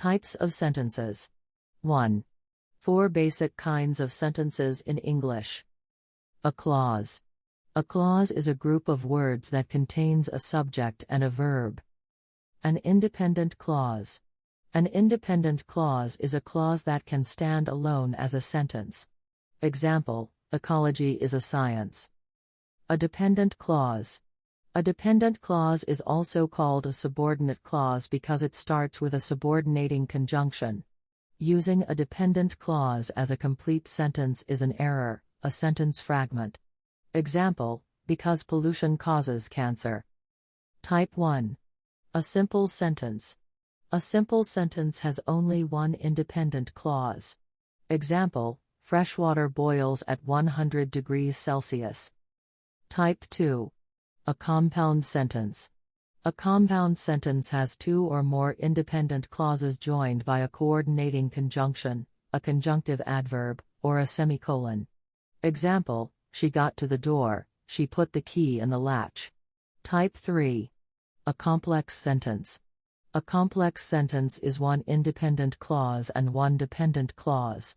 Types of sentences. 1. 4 basic kinds of sentences in English. A clause. A clause is a group of words that contains a subject and a verb. An independent clause. An independent clause is a clause that can stand alone as a sentence. Example, ecology is a science. A dependent clause. A dependent clause is also called a subordinate clause because it starts with a subordinating conjunction. Using a dependent clause as a complete sentence is an error, a sentence fragment. Example, because pollution causes cancer. Type 1. A simple sentence. A simple sentence has only one independent clause. Example, fresh water boils at 100 degrees Celsius. Type 2. A compound sentence. A compound sentence has 2 or more independent clauses joined by a coordinating conjunction, a conjunctive adverb, or a semicolon. Example, she got to the door, she put the key in the latch. Type 3. A complex sentence. A complex sentence is one independent clause and one dependent clause.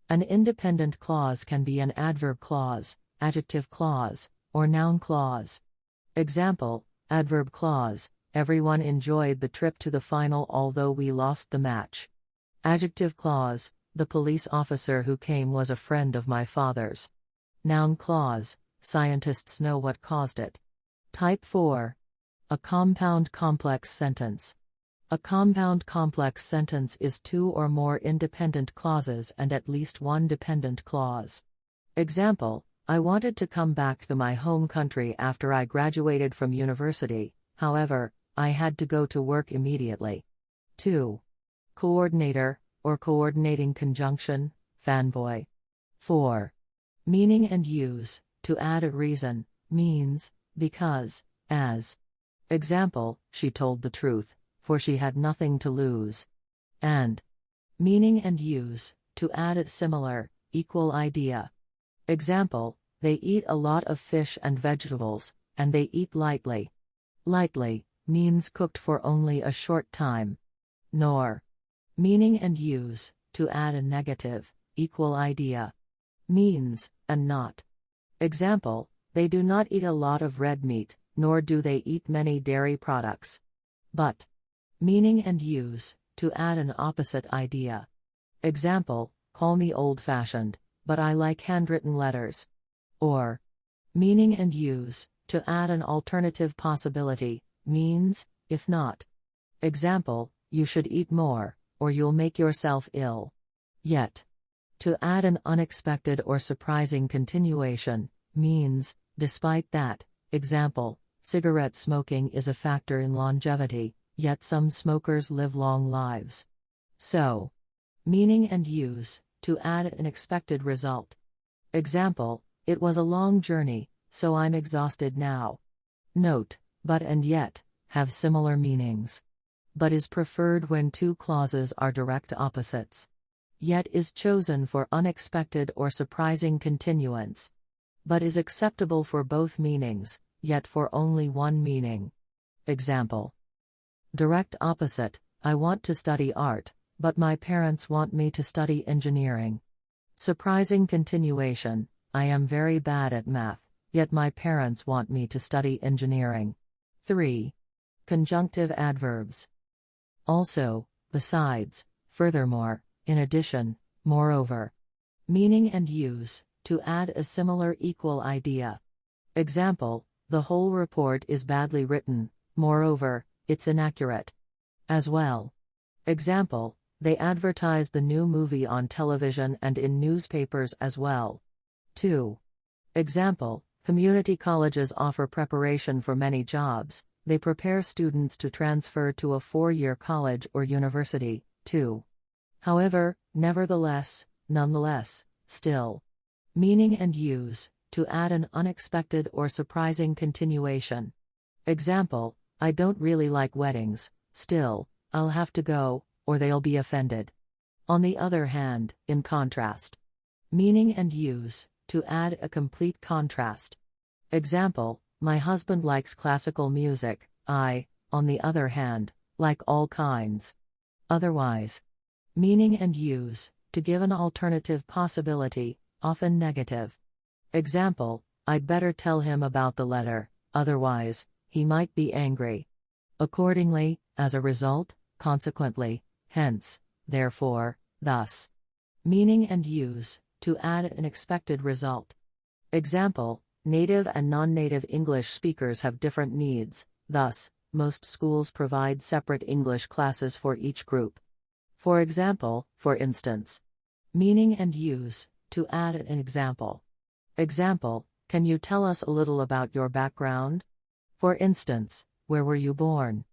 An independent clause can be an adverb clause, adjective clause, or noun clause. Example, adverb clause, everyone enjoyed the trip to the final although we lost the match. Adjective clause, the police officer who came was a friend of my father's. Noun clause, scientists know what caused it. Type 4. A compound complex sentence. A compound complex sentence is 2 or more independent clauses and at least one dependent clause. Example, I wanted to come back to my home country after I graduated from university, however, I had to go to work immediately. 2. Coordinator, or coordinating conjunction, fanboy. 4. Meaning and use, to add a reason, means, because, as. Example, she told the truth, for she had nothing to lose. And. Meaning and use, to add a similar, equal idea. Example, they eat a lot of fish and vegetables, and they eat lightly. Lightly means cooked for only a short time. Nor. Meaning and use, to add a negative, equal idea. Means, and not. Example, they do not eat a lot of red meat, nor do they eat many dairy products. But. Meaning and use, to add an opposite idea. Example, call me old-fashioned, but I like handwritten letters. Or. Meaning and use, to add an alternative possibility, means, if not. Example, you should eat more, or you'll make yourself ill. Yet. To add an unexpected or surprising continuation, means, despite that. Example, cigarette smoking is a factor in longevity, yet some smokers live long lives. So. Meaning and use, to add an expected result. Example, it was a long journey, so I'm exhausted now. Note, but and yet, have similar meanings. But is preferred when 2 clauses are direct opposites. Yet is chosen for unexpected or surprising continuance. But is acceptable for both meanings, yet for only one meaning. Example. Direct opposite, I want to study art, but my parents want me to study engineering. Surprising continuation, I am very bad at math, yet my parents want me to study engineering. 3. Conjunctive adverbs. Also, besides, furthermore, in addition, moreover. Meaning and use, to add a similar equal idea. Example, the whole report is badly written, moreover, it's inaccurate. As well. Example, they advertise the new movie on television and in newspapers as well. 2. Example, community colleges offer preparation for many jobs, they prepare students to transfer to a 4-year college or university. 2. However, nevertheless, nonetheless, still. Meaning and use, to add an unexpected or surprising continuation. Example, I don't really like weddings, still, I'll have to go, or they'll be offended. On the other hand, in contrast. Meaning and use, to add a complete contrast. Example, my husband likes classical music, I, on the other hand, like all kinds otherwise. Meaning and use, to give an alternative possibility, often negative. Example, I'd better tell him about the letter, otherwise, he might be angry. Accordingly, as a result, consequently, hence, therefore, thus. Meaning and use, to add an expected result. Example, native and non-native English speakers have different needs, thus, most schools provide separate English classes for each group. For example, for instance. Meaning and use, to add an example. Example, can you tell us a little about your background? For instance, where were you born?